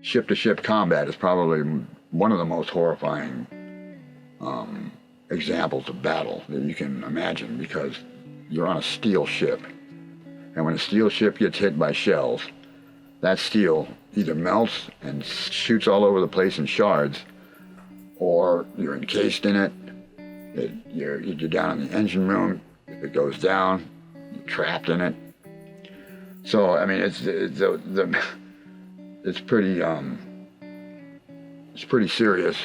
ship-to-ship combat is probably one of the most horrifying examples of battle that you can imagine, because you're on a steel ship, and when a steel ship gets hit by shells, that steel either melts and shoots all over the place in shards, or you're encased in it. You're down in the engine room. If it goes down, you're trapped in it. So I mean, it's pretty serious,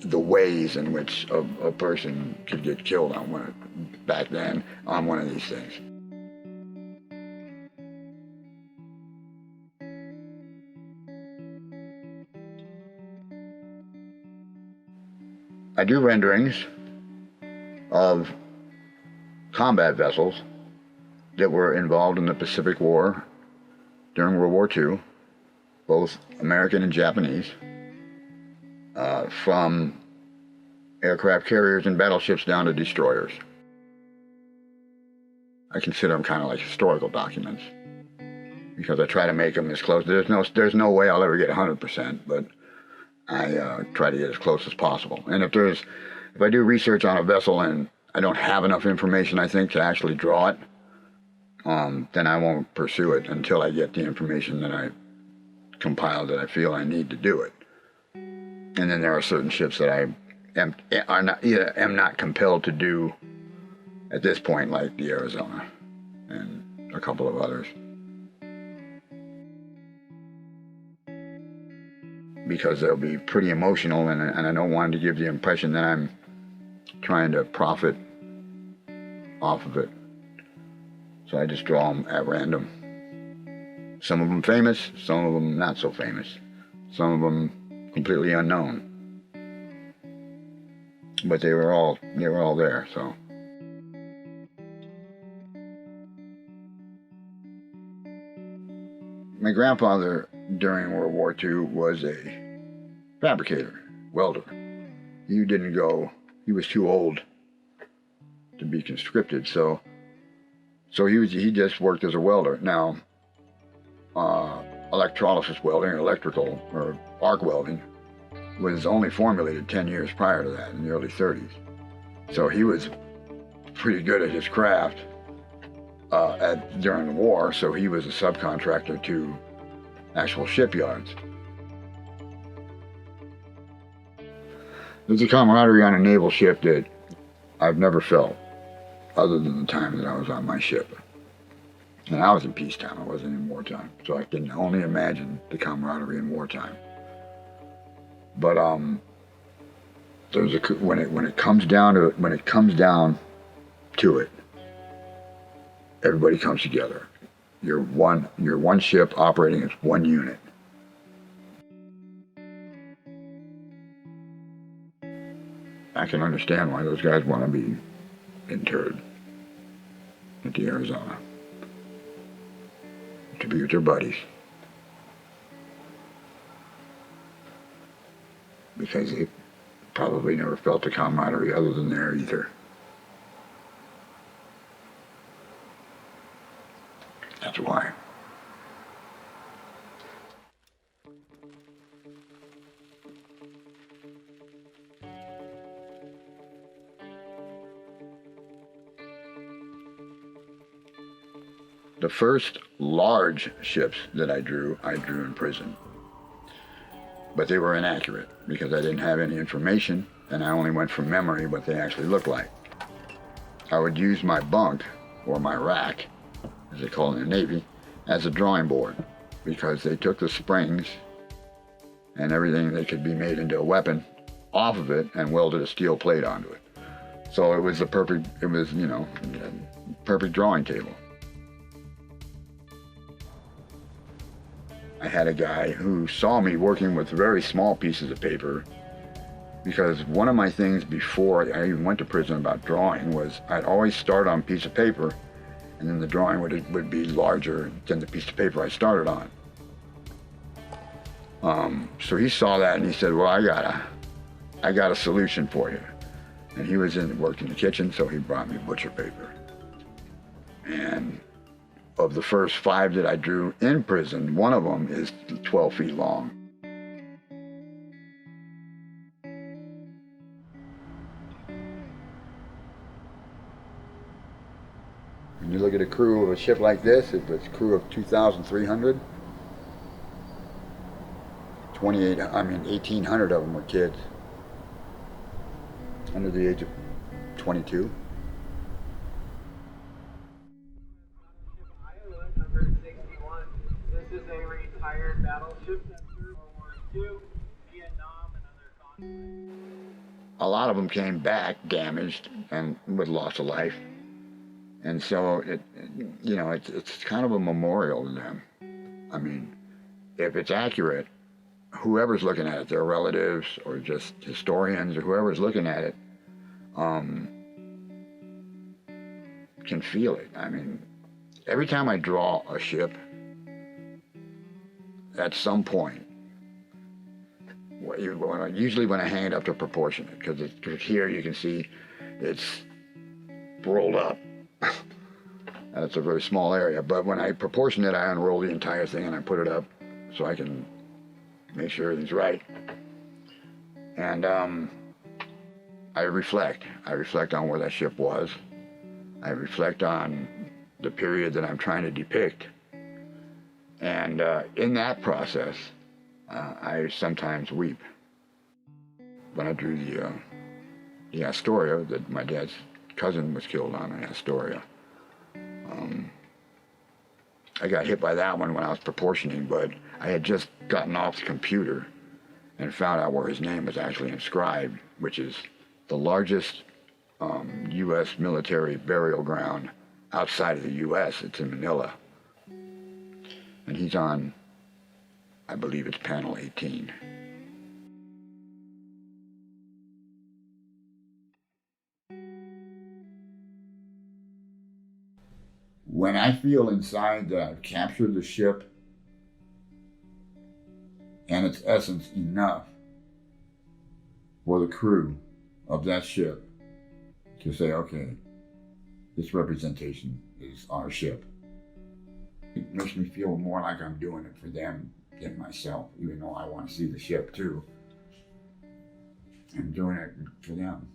the ways in which a person could get killed back then on one of these things. I do renderings of combat vessels that were involved in the Pacific War during World War II, both American and Japanese, from aircraft carriers and battleships down to destroyers. I consider them kind of like historical documents, because I try to make them as close. There's no way I'll ever get 100%, but I try to get as close as possible. And if I do research on a vessel and I don't have enough information, I think, to actually draw it, then I won't pursue it until I get the information that I compiled that I feel I need to do it. And then there are certain ships that I am not compelled to do at this point, like the Arizona and a couple of others, because they'll be pretty emotional, and I don't want to give the impression that I'm trying to profit off of it. So I just draw them at random. Some of them famous, some of them not so famous, some of them completely unknown. But they were all there, so. My grandfather during World War II was a fabricator, welder. He was too old to be conscripted, so he just worked as a welder. Now, electrolysis welding, electrical or arc welding, was only formulated 10 years prior to that, in the early 30s. So he was pretty good at his craft during the war, so he was a subcontractor to actual shipyards. There's a camaraderie on a naval ship that I've never felt, other than the time that I was on my ship. And I was in peacetime, I wasn't in wartime, so I can only imagine the camaraderie in wartime. But when it comes down to it, everybody comes together. You're one ship operating as one unit. I can understand why those guys want to be interred at the Arizona, to be with their buddies, because they probably never felt the camaraderie other than there either. That's why. The first large ships that I drew in prison. But they were inaccurate because I didn't have any information, and I only went from memory what they actually looked like. I would use my bunk, or my rack, as they call it in the Navy, as a drawing board, because they took the springs and everything that could be made into a weapon off of it and welded a steel plate onto it. So it was perfect drawing table. I had a guy who saw me working with very small pieces of paper, because one of my things before I even went to prison about drawing was I'd always start on a piece of paper, and then the drawing would be larger than the piece of paper I started on. So he saw that and he said, well, I got a solution for you. And he worked in the kitchen, so he brought me butcher paper. And of the first 5 that I drew in prison, one of them is 12 feet long. When you look at a crew of a ship like this, if it's a crew of 2,300, 1,800 of them were kids under the age of 22. Number 61. This is a retired battleship that served World War II, Vietnam, and other conflicts. A lot of them came back damaged and with loss of life. And so it's kind of a memorial to them. I mean, if it's accurate, whoever's looking at it, their relatives or just historians or whoever's looking at it, can feel it. I mean, every time I draw a ship, at some point, usually when I hang it up to proportionate, because here you can see it's rolled up. That's a very small area, but when I proportion it, I unroll the entire thing and I put it up so I can make sure everything's right. And I reflect on where that ship was. I reflect on the period that I'm trying to depict. And in that process, I sometimes weep. When I drew the Astoria, that my dad's cousin was killed on in Astoria, I got hit by that one when I was proportioning, but I had just gotten off the computer and found out where his name was actually inscribed, which is the largest U.S. military burial ground outside of the U.S. It's in Manila. And he's on, I believe it's panel 18. When I feel inside that I've captured the ship and its essence enough for the crew of that ship to say, okay, this representation is our ship. It makes me feel more like I'm doing it for them than myself, even though I want to see the ship too. I'm doing it for them.